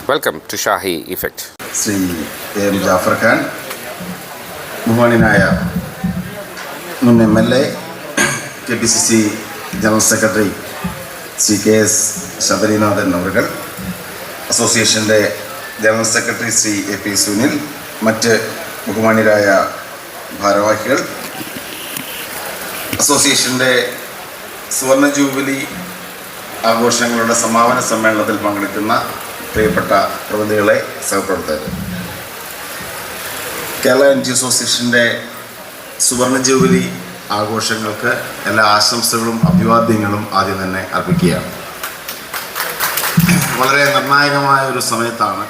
Welcome to Shahi effect. Shri M Jafar Khan, ബഹുമാന്യനായ മുൻ MLA, KPCC general secretary Shri KS Sabarinathan അവർ, അസോസിയേഷൻ്റെ general secretary Shri AP Sunil, മറ്റ് ബഹുമാന്യരായ ഭാരവാഹികൾ, അസോസിയേഷൻ്റെ സുവർണ ജൂബിലി ആഘോഷങ്ങളുടെ സമാപന സമ്മേളനത്തിൽ പങ്കെടുക്കുന്ന പ്രിയപ്പെട്ട പ്രതിനിധികളെ, സഹപ്രവർത്തകർ, കേരള NGO അസോസിയേഷൻ്റെ സുവർണ ജൂബിലി ആഘോഷങ്ങൾക്ക് എല്ലാ ആശംസകളും അഭിവാദ്യങ്ങളും ആദ്യം തന്നെ അർപ്പിക്കുകയാണ്. വളരെ നിർണായകമായ ഒരു സമയത്താണ്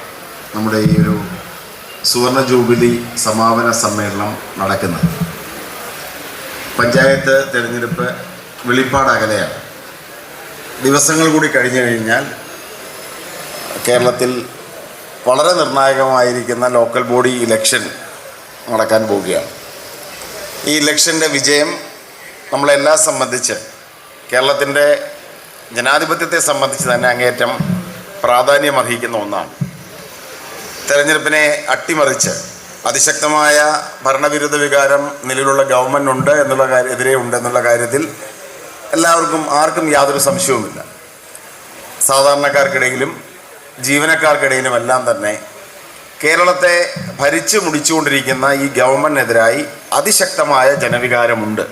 നമ്മുടെ ഈ ഒരു സുവർണ ജൂബിലി സമാപന സമ്മേളനം നടക്കുന്നത്. പഞ്ചായത്ത് തിരഞ്ഞെടുപ്പ് വെളിപ്പാട് അകലെയാണ്. ദിവസങ്ങൾ കൂടി കഴിഞ്ഞു കഴിഞ്ഞാൽ കേരളത്തിൽ വളരെ നിർണായകമായിരിക്കുന്ന ലോക്കൽ ബോഡി ഇലക്ഷൻ നടക്കാൻ പോവുകയാണ്. ഈ ഇലക്ഷൻ്റെ വിജയം നമ്മളെല്ലാം സംബന്ധിച്ച്, കേരളത്തിൻ്റെ ജനാധിപത്യത്തെ സംബന്ധിച്ച് തന്നെ അങ്ങേയറ്റം പ്രാധാന്യമർഹിക്കുന്ന ഒന്നാണ്. തെരഞ്ഞെടുപ്പിനെ അട്ടിമറിച്ച് അതിശക്തമായ ഭരണവിരുദ്ധ വികാരം നിലവിലുള്ള ഗവൺമെൻറ് ഉണ്ട് എന്നുള്ള എതിരെ ഉണ്ട് എന്നുള്ള കാര്യത്തിൽ ആർക്കും യാതൊരു സംശയവുമില്ല. സാധാരണക്കാർക്കിടയിലും ജീവനക്കാർക്കിടയിലും എല്ലാം തന്നെ കേരളത്തെ ഭരിച്ചു മുടിച്ചുകൊണ്ടിരിക്കുന്ന ഈ ഗവൺമെൻറ്റിനെതിരായി അതിശക്തമായ ജനവികാരമുണ്ട്.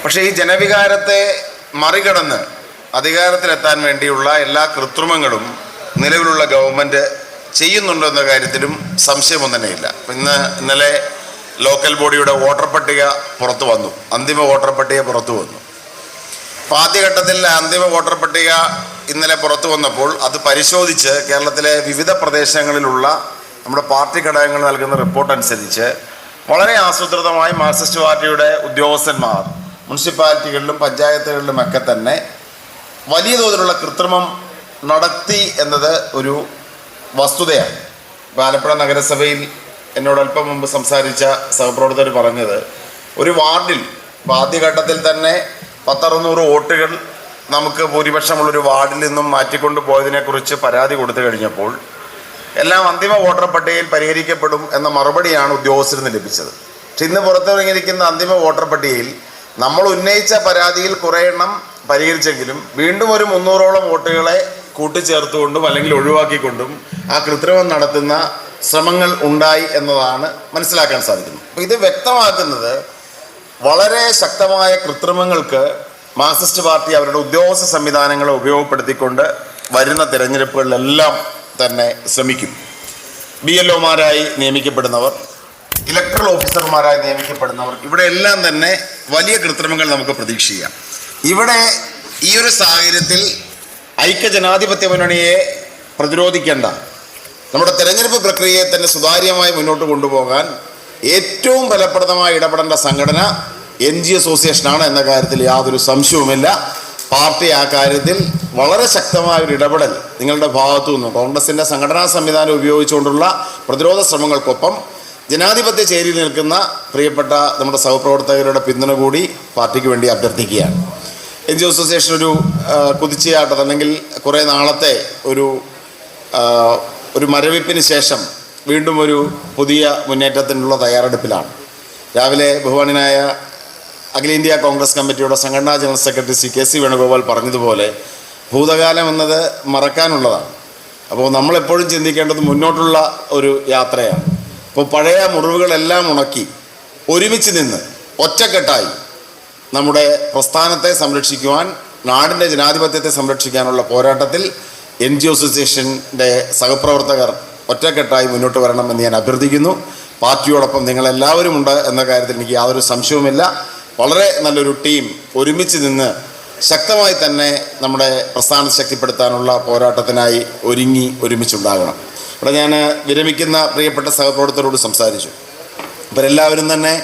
പക്ഷേ ഈ ജനവികാരത്തെ മറികടന്ന് അധികാരത്തിലെത്താൻ വേണ്ടിയുള്ള എല്ലാ കൃത്രിമങ്ങളും നിലവിലുള്ള ഗവൺമെൻറ് ചെയ്യുന്നുണ്ടോ എന്ന കാര്യത്തിലും സംശയമൊന്നും തന്നെയില്ല. ഇന്നലെ ലോക്കൽ ബോഡിയുടെ വോട്ടർ പട്ടിക പുറത്തു വന്നു, അന്തിമ വോട്ടർ പട്ടിക പുറത്തു വന്നു. അപ്പോൾ ആദ്യഘട്ടത്തിൽ അന്തിമ വോട്ടർ പട്ടിക ഇന്നലെ പുറത്തു വന്നപ്പോൾ അത് പരിശോധിച്ച് കേരളത്തിലെ വിവിധ പ്രദേശങ്ങളിലുള്ള നമ്മുടെ പാർട്ടി ഘടകങ്ങൾ നൽകുന്ന റിപ്പോർട്ട് അനുസരിച്ച് വളരെ ആസൂത്രിതമായി മാർക്സിസ്റ്റ് പാർട്ടിയുടെ ഉദ്യോഗസ്ഥന്മാർ മുനിസിപ്പാലിറ്റികളിലും പഞ്ചായത്തുകളിലുമൊക്കെ തന്നെ വലിയ തോതിലുള്ള കൃത്രിമം നടത്തി എന്നത് ഒരു വസ്തുതയാണ്. ആലപ്പുഴ നഗരസഭയിൽ എന്നോട് അല്പം മുമ്പ് സംസാരിച്ച സഹപ്രവർത്തകർ പറഞ്ഞത്, ഒരു വാർഡിൽ ആദ്യഘട്ടത്തിൽ തന്നെ 100-600 വോട്ടുകൾ നമുക്ക് ഭൂരിപക്ഷമുള്ളൊരു വാർഡിൽ നിന്നും മാറ്റിക്കൊണ്ട് പോയതിനെക്കുറിച്ച് പരാതി കൊടുത്തു കഴിഞ്ഞപ്പോൾ എല്ലാം അന്തിമ വോട്ടർ പട്ടികയിൽ പരിഹരിക്കപ്പെടും എന്ന മറുപടിയാണ് ഉദ്യോഗസ്ഥരിൽ നിന്ന് ലഭിച്ചത്. പക്ഷെ ഇന്ന് പുറത്തിറങ്ങിയിരിക്കുന്ന അന്തിമ വോട്ടർ പട്ടികയിൽ നമ്മൾ ഉന്നയിച്ച പരാതിയിൽ കുറേ എണ്ണം പരിഹരിച്ചെങ്കിലും വീണ്ടും ഒരു 300ഓളം വോട്ടുകളെ കൂട്ടിച്ചേർത്തുകൊണ്ടും അല്ലെങ്കിൽ ഒഴിവാക്കിക്കൊണ്ടും ആ കൃത്രിമം നടത്തുന്ന ശ്രമങ്ങൾ ഉണ്ടായി എന്നതാണ് മനസ്സിലാക്കാൻ സാധിക്കുന്നത്. അപ്പോൾ ഇത് വ്യക്തമാക്കുന്നത് വളരെ ശക്തമായ കൃത്രിമങ്ങൾക്ക് മാർക്സിസ്റ്റ് പാർട്ടി അവരുടെ ഉദ്യോഗസ്ഥ സംവിധാനങ്ങളെ ഉപയോഗപ്പെടുത്തിക്കൊണ്ട് വരുന്ന തിരഞ്ഞെടുപ്പുകളിലെല്ലാം തന്നെ ശ്രമിക്കും. BLOമാരായി നിയമിക്കപ്പെടുന്നവർ, ഇലക്ട്രൽ ഓഫീസർമാരായി നിയമിക്കപ്പെടുന്നവർ, ഇവിടെ എല്ലാം തന്നെ വലിയ കൃത്രിമങ്ങൾ നമുക്ക് പ്രതീക്ഷിക്കാം. ഇവിടെ ഈ ഒരു സാഹചര്യത്തിൽ ഐക്യജനാധിപത്യ മുന്നണിയെ പ്രതിരോധിക്കേണ്ട, നമ്മുടെ തെരഞ്ഞെടുപ്പ് പ്രക്രിയയെ തന്നെ സുതാര്യമായി മുന്നോട്ട് കൊണ്ടുപോകാൻ ഏറ്റവും ഫലപ്രദമായി ഇടപെടേണ്ട സംഘടന NGO അസോസിയേഷനാണ് എന്ന കാര്യത്തിൽ യാതൊരു സംശയവുമില്ല. പാർട്ടി ആ കാര്യത്തിൽ വളരെ ശക്തമായ ഒരു ഇടപെടൽ നിങ്ങളുടെ ഭാഗത്തു നിന്നും കോൺഗ്രസിൻ്റെ സംഘടനാ സംവിധാനം ഉപയോഗിച്ചുകൊണ്ടുള്ള പ്രതിരോധ ശ്രമങ്ങൾക്കൊപ്പം ജനാധിപത്യ ചേരിയിൽ നിൽക്കുന്ന പ്രിയപ്പെട്ട നമ്മുടെ സഹപ്രവർത്തകരുടെ പിന്തുണ കൂടി പാർട്ടിക്ക് വേണ്ടി അഭ്യർത്ഥിക്കുകയാണ്. NGO അസോസിയേഷൻ ഒരു കുതിച്ചുചാട്ടം അല്ലെങ്കിൽ കുറേ നാളത്തെ ഒരു മരവിപ്പിന് ശേഷം വീണ്ടും ഒരു പുതിയ മുന്നേറ്റത്തിനുള്ള തയ്യാറെടുപ്പിലാണ്. രാവിലെ ബഹുമാന്യനായ അഖിലേന്ത്യാ കോൺഗ്രസ് കമ്മിറ്റിയുടെ സംഘടനാ general secretary Shri KC Venugopal പറഞ്ഞതുപോലെ ഭൂതകാലം എന്നത് മറക്കാനുള്ളതാണ്. അപ്പോൾ നമ്മളെപ്പോഴും ചിന്തിക്കേണ്ടത് മുന്നോട്ടുള്ള ഒരു യാത്രയാണ്. അപ്പോൾ പഴയ മുറിവുകളെല്ലാം ഉണക്കി ഒരുമിച്ച് നിന്ന് ഒറ്റക്കെട്ടായി നമ്മുടെ പ്രസ്ഥാനത്തെ സംരക്ഷിക്കുവാൻ, നാടിൻ്റെ ജനാധിപത്യത്തെ സംരക്ഷിക്കാനുള്ള പോരാട്ടത്തിൽ NGO അസോസിയേഷൻ്റെ സഹപ്രവർത്തകർ ഒറ്റക്കെട്ടായി മുന്നോട്ട് വരണമെന്ന് ഞാൻ അഭ്യർത്ഥിക്കുന്നു. പാർട്ടിയോടൊപ്പം നിങ്ങളെല്ലാവരും ഉണ്ട് എന്ന കാര്യത്തിൽ എനിക്ക് യാതൊരു സംശയവുമില്ല. വളരെ നല്ലൊരു ടീം ഒരുമിച്ച് നിന്ന് ശക്തമായി തന്നെ നമ്മുടെ പ്രസ്ഥാനത്തെ ശക്തിപ്പെടുത്താനുള്ള പോരാട്ടത്തിനായി ഒരുമിച്ചുണ്ടാകണം. ഇവിടെ ഞാൻ വിരമിക്കുന്ന പ്രിയപ്പെട്ട സഹപ്രവർത്തകരോട് സംസാരിച്ചു. ഇവരെല്ലാവരും തന്നെ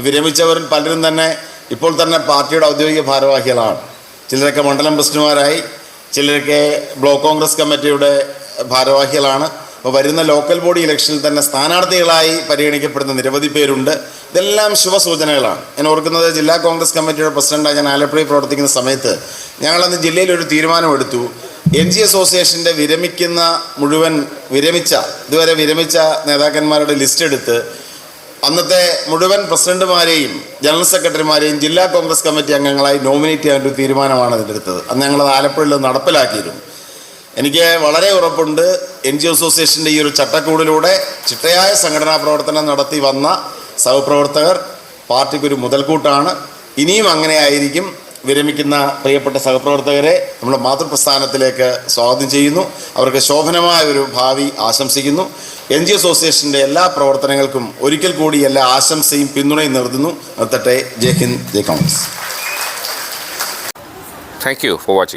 വിരമിച്ചവരിൽ പലരും തന്നെ ഇപ്പോൾ തന്നെ പാർട്ടിയുടെ ഔദ്യോഗിക ഭാരവാഹികളാണ്. ചിലരൊക്കെ മണ്ഡലം പ്രസിഡന്റുമാരായി, ചിലരൊക്കെ ബ്ലോക്ക് കോൺഗ്രസ് കമ്മിറ്റിയുടെ ഭാരവാഹികളാണ്. അപ്പോൾ വരുന്ന ലോക്കൽ ബോഡി ഇലക്ഷനിൽ തന്നെ സ്ഥാനാർത്ഥികളായി പരിഗണിക്കപ്പെടുന്ന നിരവധി പേരുണ്ട്. ഇതെല്ലാം ശുഭസൂചനകളാണ്. ഞാൻ ഓർക്കുന്നത് ജില്ലാ കോൺഗ്രസ് കമ്മിറ്റിയുടെ പ്രസിഡന്റായി ഞാൻ ആലപ്പുഴയിൽ പ്രവർത്തിക്കുന്ന സമയത്ത് ഞങ്ങളന്ന് ജില്ലയിലൊരു തീരുമാനമെടുത്തു. NG അസോസിയേഷൻ്റെ ഇതുവരെ വിരമിച്ച നേതാക്കന്മാരുടെ ലിസ്റ്റ് എടുത്ത് അന്നത്തെ മുഴുവൻ പ്രസിഡന്റുമാരെയും ജനറൽ സെക്രട്ടറിമാരെയും ജില്ലാ കോൺഗ്രസ് കമ്മിറ്റി അംഗങ്ങളായി നോമിനേറ്റ് ചെയ്യാൻ ഒരു തീരുമാനമാണ് അതിലെടുത്തത്. അന്ന് ഞങ്ങളത് ആലപ്പുഴയിൽ നടപ്പിലാക്കിയിരുന്നു. എനിക്ക് വളരെ ഉറപ്പുണ്ട് NG അസോസിയേഷൻ്റെ ഈ ഒരു ചട്ടക്കൂടിലൂടെ ചിട്ടയായ സംഘടനാ പ്രവർത്തനം നടത്തി വന്ന സഹപ്രവർത്തകർ പാർട്ടിക്കൊരു മുതൽക്കൂട്ടാണ്. ഇനിയും അങ്ങനെ ആയിരിക്കും. വിരമിക്കുന്ന പ്രിയപ്പെട്ട സഹപ്രവർത്തകരെ നമ്മുടെ മാതൃപ്രസ്ഥാനത്തിലേക്ക് സ്വാഗതം ചെയ്യുന്നു. അവർക്ക് ശോഭനമായ ഒരു ഭാവി ആശംസിക്കുന്നു. NG അസോസിയേഷൻ്റെ എല്ലാ പ്രവർത്തനങ്ങൾക്കും ഒരിക്കൽ കൂടി എല്ലാ ആശംസയും പിന്തുണയും നിർത്തട്ടെ. ജയ് ഹിന്ദ്, ജയ് Congress. Thank you for watching.